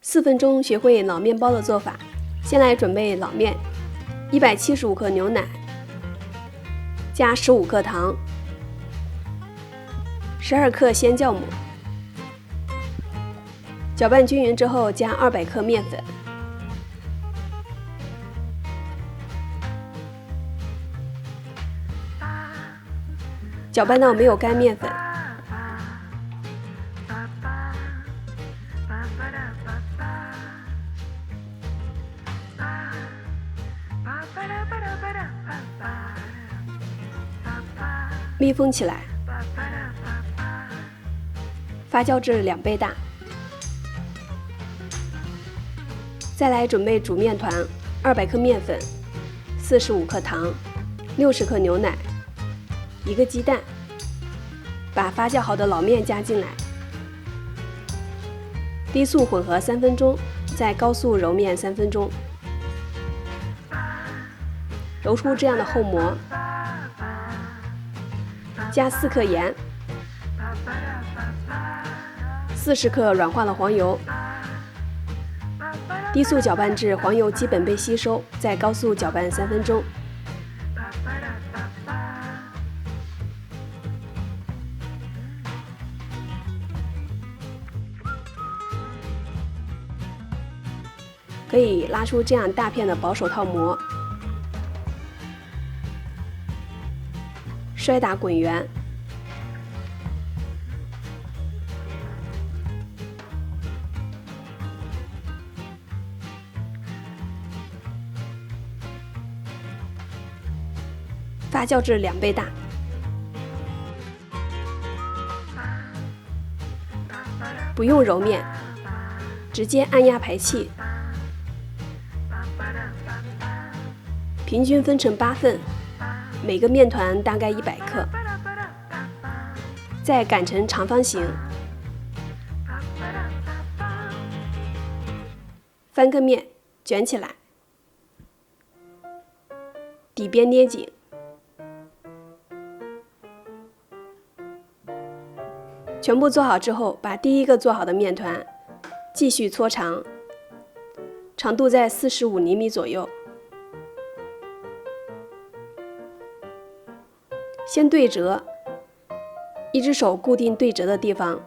4分钟学会老面包的做法。先来准备老面，175克牛奶，加15克糖，12克鲜酵母。搅拌均匀之后，加200克面粉，搅拌到没有干面粉。密封起来，发酵至2倍大。再来准备煮面团，200克面粉，45克糖，60克牛奶，1个鸡蛋。把发酵好的老面加进来，低速混合3分钟，再高速揉面3分钟，揉出这样的厚膜。加4克盐，40克软化的黄油，低速搅拌至黄油基本被吸收，再高速搅拌3分钟。可以拉出这样大片的薄手套膜，摔打滚圆。发酵至2倍大。不用揉面，直接按压排气，平均分成8份，每个面团大概100克，再擀成长方形，翻个面卷起来，底边捏紧。全部做好之后，把第一个做好的面团继续搓长，长度在45厘米左右。先对折，一只手固定对折的地方，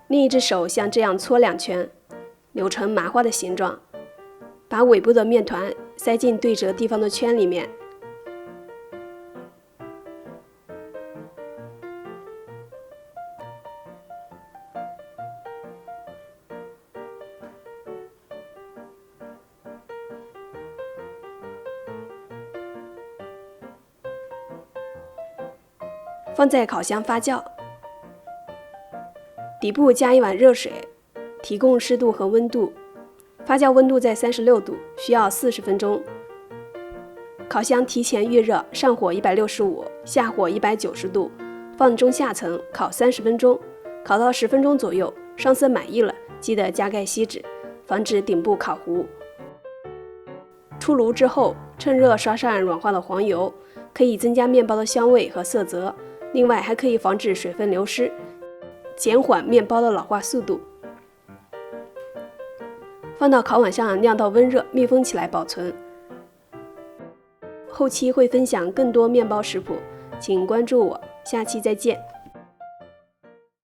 另一只手像这样搓2圈，扭成麻花的形状，把尾部的面团塞进对折地方的圈里面。放在烤箱发酵，底部加1碗热水，提供湿度和温度，发酵温度在36度，需要40分钟。烤箱提前预热，上火165，下火190度，放中下层烤30分钟，烤到10分钟左右，上色满意了，记得加盖锡纸，防止顶部烤糊。出炉之后，趁热刷上软化的黄油，可以增加面包的香味和色泽。另外还可以防止水分流失，减缓面包的老化速度。放到烤碗上晾到温热，密封起来保存。后期会分享更多面包食谱，请关注我，下期再见。